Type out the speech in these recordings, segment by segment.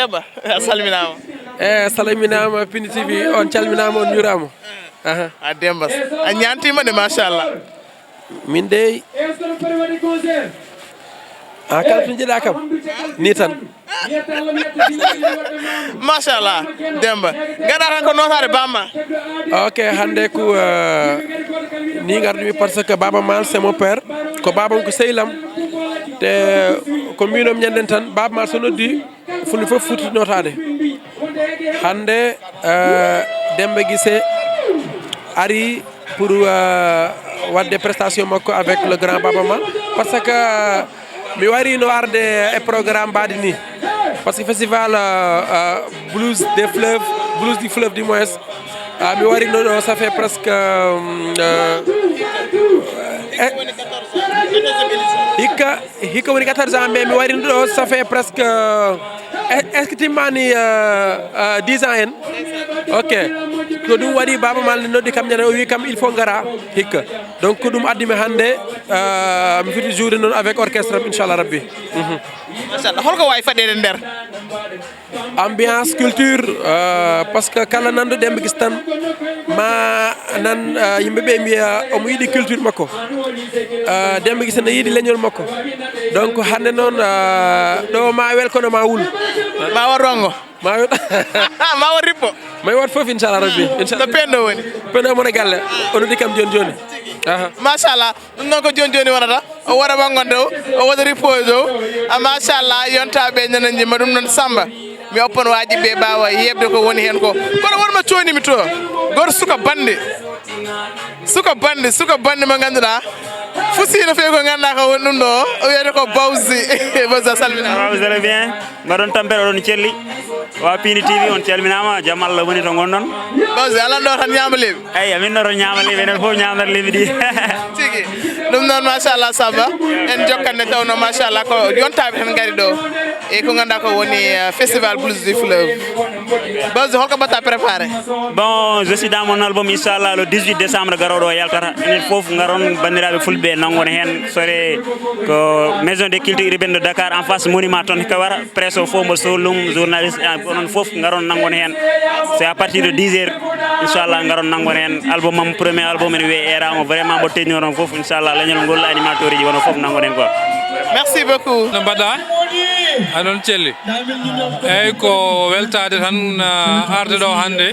Demba salminama salminama Pini TV on calminama on jurama a Demba a ñantima de machallah min dey kala to jiiɗa kam ni tan machallah Demba gaɗa tan ko notade bamma ok hande ko ni gardumi par ce que Baba Mal c'est mon père ko babam ko sehlam te ko mbinom ñanden tan Baba Mal so noddi fulɓe fof futti notade hande Demba Guissé ari pour wadde prestation makko avec le grand Baba Mal parce que mi wari no arde e programme baɗi ni parce que festival blues des fleuves blues du fleuve du moins mi wari no ɗo ça fait presque hikka woni 14 ans mais mi wari no ɗo ça fait presque est ce que timmani 10 ans en ok ko ɗum waɗi Baba Mal noddi kam ñande o wi kam il faut gara hikka donc ko ɗum addimi hannde mi foti joude noon avec orchestre am inchallah rabbi machallah holko wawi faɗede nder ambiance culture par ce que kala nanɗo Demba Guissé tan ma nan yimɓeɓe mbiya omo yiiɗi culture makko Demba Guissé ne yiiɗi leñol makko donc hannde noon ɗo ma wel kono ma wul ma wat rongo ma ma wat rippo may wat foof inchallah rabbi no pendo woni pendo mone galle ono ɗi kam joni joni machallah ɗum noon ko joni joni wonata o waɗa mangonde o waɗa rippose o machallah yontaɓe nana jimma ɗum noon Samba mi oppon wajiɓe ɓawa yebde ko woni hen ko kono wonma conimi to goto suka bande mo ganduɗa fusino fewi ko ganduɗa ko woni ɗum ɗo o wiyete ko Bawzi Bawzi a salminama vous allez bien mbaɗon tampere oɗon celli wa Pini TV on calminama jaam Allah woni to gonɗon Bawzi alan ɗo tan ñama leeɓi eyyi amin ɗo to ñama leeɓi enen foof ñamdata leeɓi ɗi tigi ɗum noon machallah Samba en jokkanne tawno machallah ko yontaɓe tan gaari ɗo e ko ganduɗa ko woni festival blues du fleuve Bawzi holko mbatta préparé bon je suis dans mon album inchallah le 18 décembre garoɗo o yaltata enen foof garon bandiraɓe fulɓe nangone hen sore ko maison de culture urbaine de Dakar en face monument toon ko wara presse o fof mbo sohlum journaliste onon foof garon nangone hen c'est à partir de 10 heures inchallah garon nangone hen album am premier album ene wiye erama vraiment mbo teñnoron foof inchallah leñol ngol animateur ji wono foof nangone hen quoi merci beaucoup no mbaɗɗa aɗon celli eyyi ko weltade tan arde ɗo hannde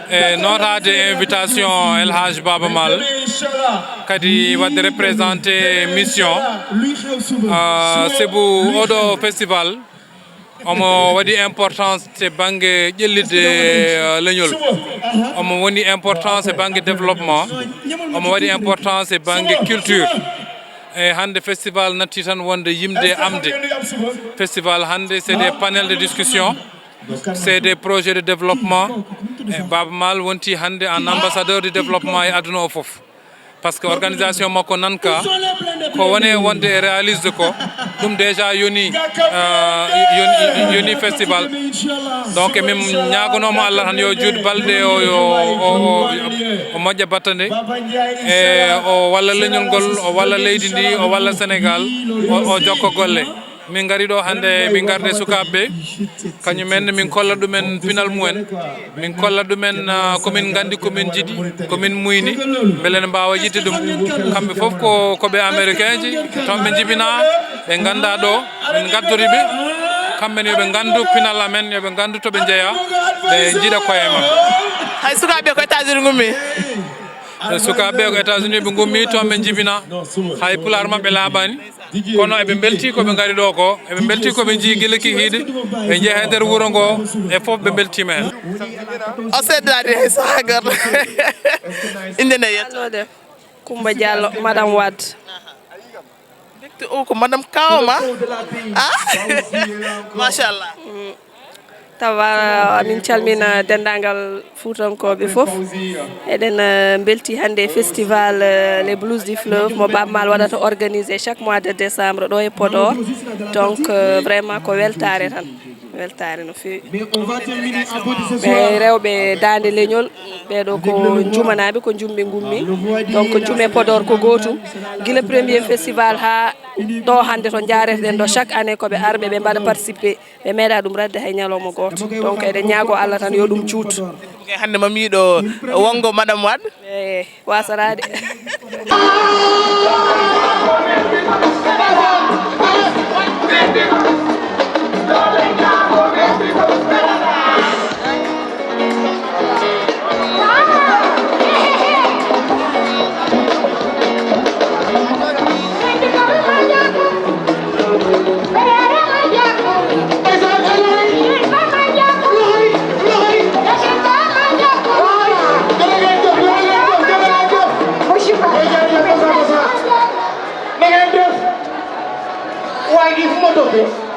e notade invitation El Hadj Baba Mal kadi wadde représenté mission saabu oɗo festival omo waɗi importance e banggue ƴellidde leñol omo woni importance e banggue développement omo waɗi importance e banggue culture e hande festival natti tan wonde yimde amde festival hande c'est des panels de discussion c'est des projets de développement e Baba Mal wonti hande en ambassadeur du développement e aduna o foof par ce que organisation makko nanka ko woni wonde e réalise ko ɗum déjà yoni festival donc min ñagonomo Allah tan yo juuɗe balɗe o moƴƴa battande e o walla leñol ngol o walla leydi ndi o walla Sénégal o jokka golle min gari ɗo hande min garde sukaɓeɓe kañumen min kolla ɗumen pinal mumen min kolla ɗumen komin gandi komin jiiɗi komin muyni beele ne mbawa yitte ɗum kamɓe foof koɓe américain ji toon ɓe jibina ɓe ganda ɗo min gaddoriɓe kamɓene yoɓe gandu pinal amen yoɓe gandu toɓe jeeya ɓe jiiɗa koye mabɓe hay sukaɓe ko États-Unis gummi sukaɓe ko États-Unis ɓe gummi toon ɓe jibina hay pular mabɓe laaɓani kono eɓe belti koɓe gari ɗo ko eɓe belti koɓe jii guila kihiɗe ɓe jeeya e nder wuuro ngo e foof ɓe beltima hen o seddani hay saaha goto inde nde yetto Coumba Diallo madame Wade o ko madame Kawma machallah tawa min calmina dendagal fuutankoɓe foof eɗen belti hande festival les blues du fleuve mo Baba Mal waɗata organisé chaque mois de décembre ɗo e Podor donc vraiment ko weltare tan weltare no feewi Mais on va terminer un peu de ce ɓe soir. rewɓe dande leñol ɓeɗo ko jumanaɓe ko jumɓe gummi donc juume Podor ko gotum guila premier festival ha ɗo hande to jaretɗen ɗo chaque année koɓe arɓe ɓe mbaɗa participé ɓe meeɗa ɗum radde hay ñalawma goto donc eɗen ñaago Allah tan yo ɗum cuut hande mami yiɗo wongo madame Wade e wasarade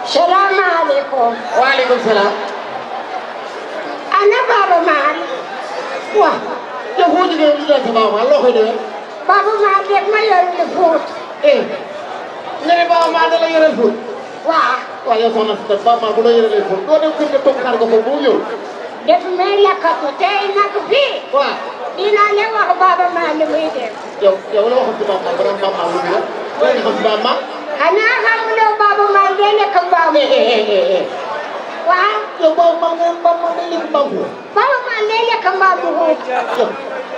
Salaam alaikum. Waalaikum salam. Ana Baba Mal. Wah, yow foo jógee li doon sa Baba Mal loo koy doyee. Baba Mal rek ma yor le Pout. Nga ne Baba Mal da la yoreel Pout. Waaw. Waaw yow soxna si Baba Mal bu la yorelee Pout doo dem kër nga toog xaar ko foofu bu mu ñëw. Def may lakkatu tey nag fii. Waaw. Dinaa leen wax Baba Mal li muy def. yow la waxoon si Baba Mal ba doon Baba Mal lu muy def. loolu nga xam si Baba Mal. Xanaa xamuloo Baba Mal day lekk mbaam. Waaw. yow Baba Mal nga Baba Mal day lekk mbaam ko. Baba Mal day lekk mbaam bu wóor.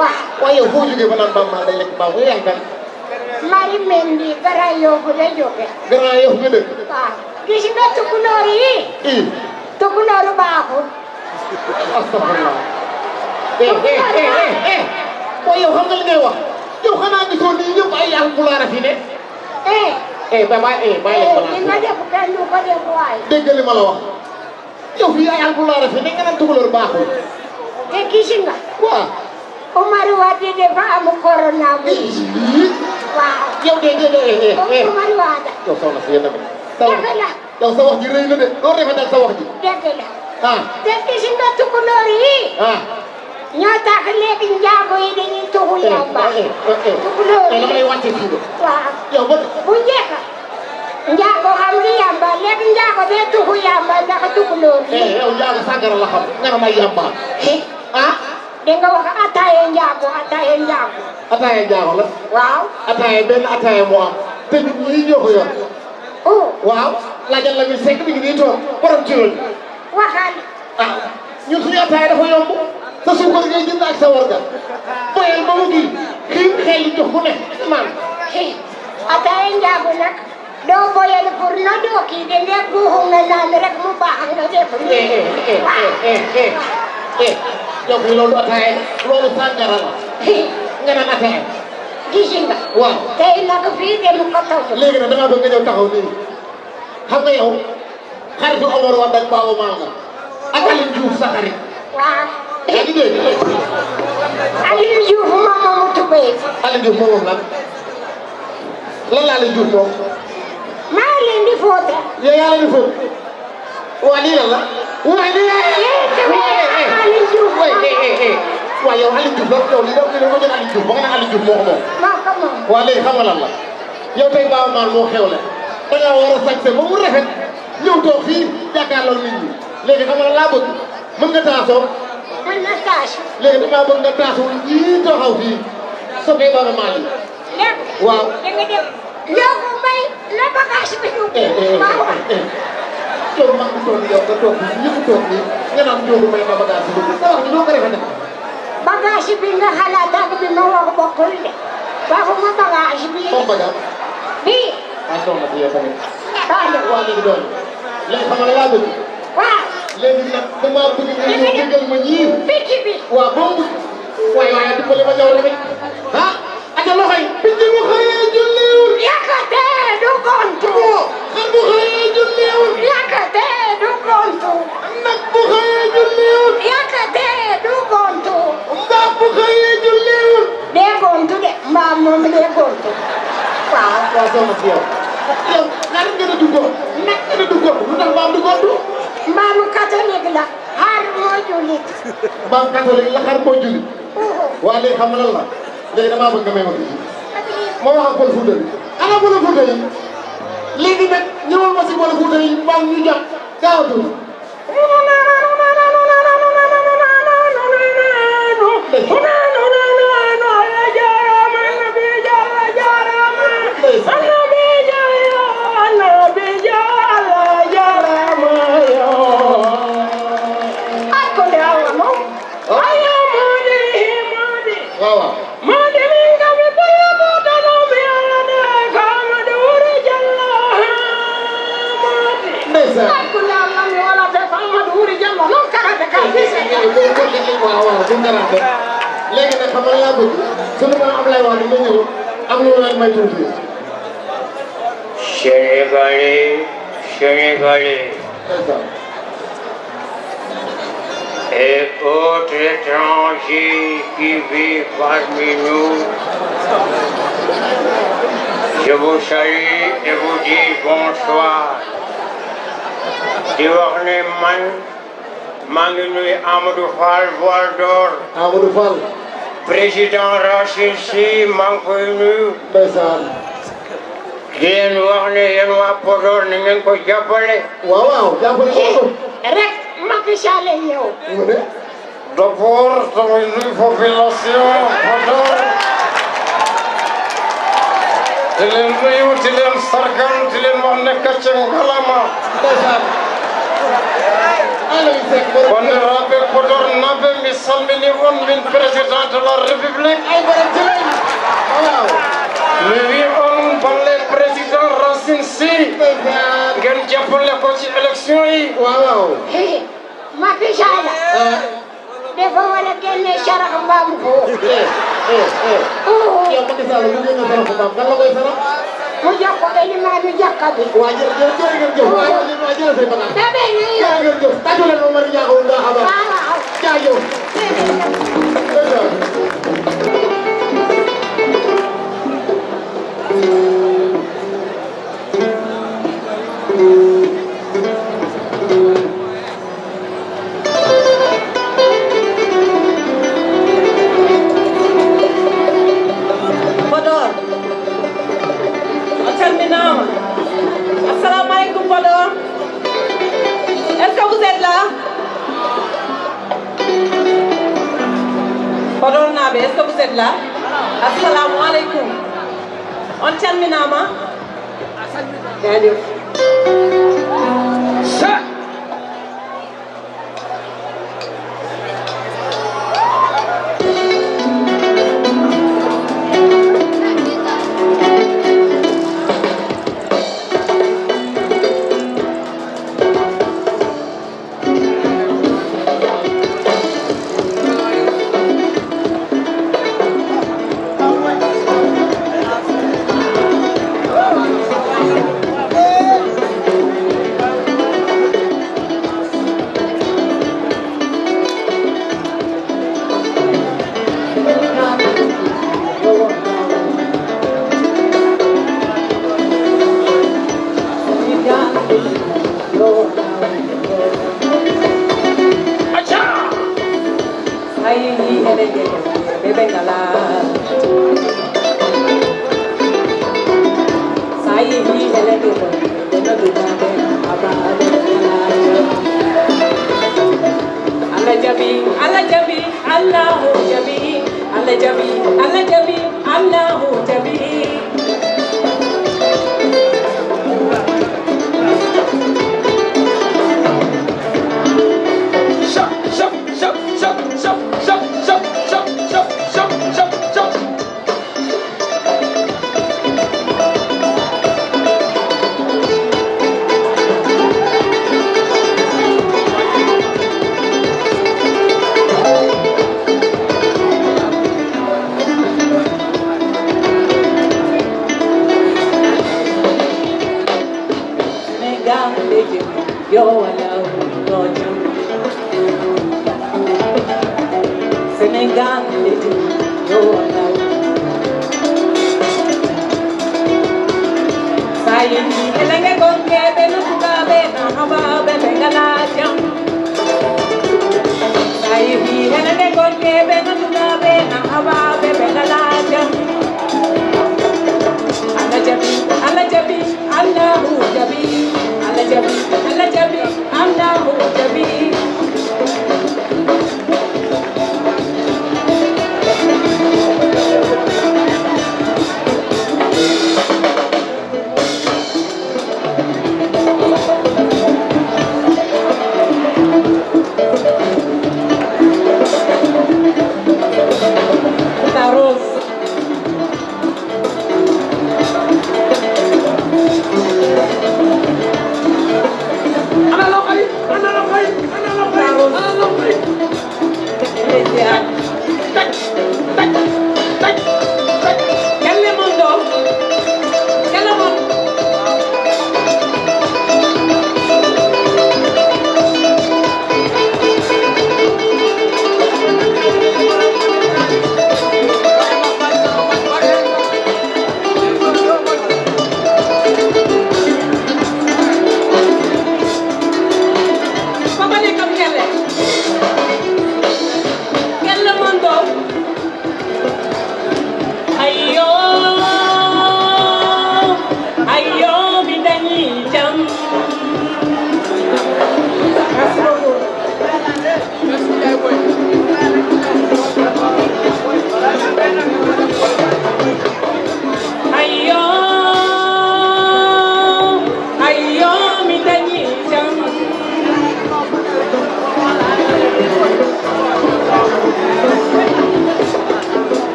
Waaw. waaye yow foo jógee ba naan Baba Mal day lekk mbaam ko yaay kan. Mari Mendi Grand Yoff la jóge. Grand Yoff nga dëkk. Waaw. Gis nga tukulóor yi. Tukulóor baaxul. Astagfirullah. waaye yow xam nga li ngay wax. yow xanaa gisoo nii ñëpp ay alpulaar fi ne. bàyyi li nga def kenn du ko def waay. dégg li ma la wax. yow fii ay alpulaar fi ne nga naan tukulóor baaxul. te gis nga. waaw. Omar Wade dafa am corona bi. waaw. yow de. Omar Wade. yow soxna si yéen tamit. dëgg la. yow sa wax ji rëy na de doo rafetal sa wax ji. dëgg la. ah. te gis nga tukulóor yi. ah. ñoo tax léegi njaago yi dañuy tuxu yamba. tukulóor yi dama lay wàcce fii de. waaw. yow ba. bu njëkk. njaago xam li yamba léegi njaago bee tuxu yamba ndax tukulóor yi. yow njaago sàngara la xam nga ne may yamba. ah. da nga wax ataaye njaago ataaye njaago. ataaye njaago la. waaw. ataaye benn ataaye moo am. te ñun ñii ñoo ko yor. waaw. laajal la mi sekk mi ngi nii toog borom ci loolu. waxal. ah ñun suñu ataaye dafa yomb. sa suukar ngay jënd ak sa warga. boyal ba mu kii xiim xel jox ku ne man. ataaye njaago nag. doo boyal pour na doo kii de ndee guuxu nga naan rek mu baax nga def. yow fii loolu ataaye loolu sàngara la. nga naan ataaye. gis nga. waaw. tey nag fii de mu ko toj. léegi nag damaa bëgg nga ñëw taxaw nii. xam nga yow xaritu Omar Wade ak Baba Mal nga. ak Alioune Diouf sa xarit. waaw. yaa ngi dégg. Alioune Diouf moom moomu tubéy. Alioune Diouf moom lan la Alioune Diouf moom. maa leen di fóote. yow yaa leen di fóot. waa lii lan la. waa lii Alioune Diouf waaw yow Alioune Diouf yow lii da ko jël Alioune Diouf ba nga ne Alioune Diouf moo ko moom. maa ko moom. waa léegi xam nga lan la. yow tey Baba Mal moo xewle. da ngaa war a sañse ba mu rafet ñëw toog fii jàkkaarloo nit ñi léegi xam nga lan laa bëgg mën nga taasoo. mën na tâche. léegi damaa bëgg nga taasoo yii taxaw fii soppee Baba Mal yi. léegi. waaw. da nga def. Ndiogu Mbaye la bagage bi ñu. yow maa ngi toog yow nga toog fii ñëpp toog nii nga naan Ndiogu Mbaye ma bagage bi dugg sa wax ji doo ko rafetee. bagage bi nga xalaat ak bi ma wax bokkul de. waxuma bagage bi. moom bagage. bii. ah soxna si yow tamit. Baale. waa léegi doon léegi xam nga laa bëgg. waaw. léegi nag damaa bëgg nga ñëw dëggal ma ñii. picc bi. waaw boobu. waaye dimbali ma ñëw tamit. ah. aja loxo yi. picc bu xëyee julliwul. yàkkatee du gontu. xar bu xëyee julliwul. yàkkatee du gontu. nag bu xëyee julliwul. yàkkatee du gontu. mbaam bu xëyee julliwul. dee gontu de mbaam moom dee gontu. waaw. waaw soxna si yow. yow xar nga ne du góor. nag nga ne du góor lu tax mbaam du góor. mbaamu catholique la. xar moo jullit. mbaam catholique la xar moo jullit. waa léegi xam nga lan la. léegi damaa bëgg nga may ma fii. ma wax ak Pël Fuuta yi. ana Pël Fuuta yi. léegi nag ñëwal ma si Pël Fuuta yi mbaam ñu jàpp gaawatul. léegi nag xam nga laa bëgg sunu ma Ablaye Wade ma ñëw am lu leen may tuuti. Sénégalais et autres étrangers qui vivent parmi nous, je vous salue et vous dis bonsoir. di wax ne man maa ngi nuyu Amadou Fall Voile d'Or. Amadou Fall. président Racine Sy maa ngi koy nuyu. ndeysaan. di leen wax ne yéen waa Podor ni ngeen ko jàppale. waaw waaw jàppale ko. rek Macky Sall ñëw. d'abord damay nuyu population Podor. di leen nuyu di leen sargal di leen wax ne kàcce ngalama. ndeysaan. Honorable Podor naɓe mi salmini on min président de la république mi wi on balle président Racine Sy ngeen jàppale ko ci élection yi waaw Macky Sall dafa war a génne sarax mbaam ko yow Macky Sall mu génne sarax mbaam kan la koy sarax mu jox ko Elimane Jàkka bi waa jërëjëf waa jërëjëf bébé ñu jërëjëf tàggu leen Omar Ndiago nga xam waaw jaajëf Podor calminama. Assalamu alaikum Podor. Est-ce que vous êtes là? Podor naɓe, est-ce que vous êtes là? Assalamu alaikum. On calminama. Jaajëf.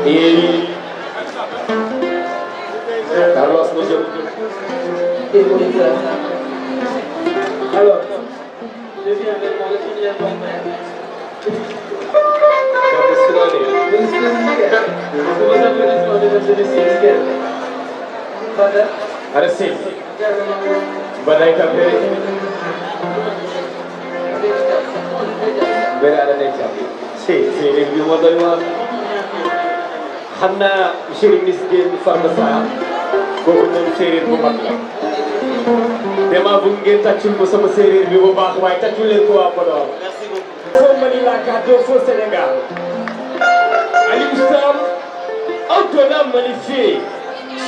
Et Carlos Mojok. Alors, je viens avec mon fidèle frère. Arasim, badai kafe. Berada di sini. Si, review modal mah. Hanna Shirin miskin farmasa. Kau serir bumat. Dema bungin tacul musa serir bibo bah wai tacul itu apa dah? Fo Manila kado fo Senegal. Ali Mustam, autonome magnifique.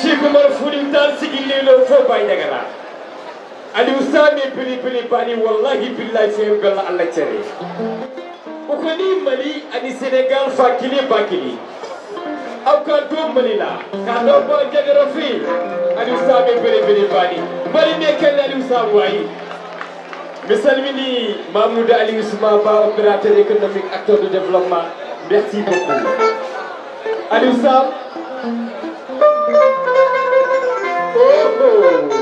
Cheikh Omar Foutiyou Tall sigilelo fo bay dagana Ali Usame pili bani wallahi billahi fe bella Allah tere ko ni Mali ani Senegal fakili bakili aw ka do Mali la ka do ba jagara fi Ali Usame pili bani Mali ne ken Ali Usame wayi misalmini Mahmoud Ali Ousmane Ba opérateur économique acteur de développement merci beaucoup Ali Usame Oh,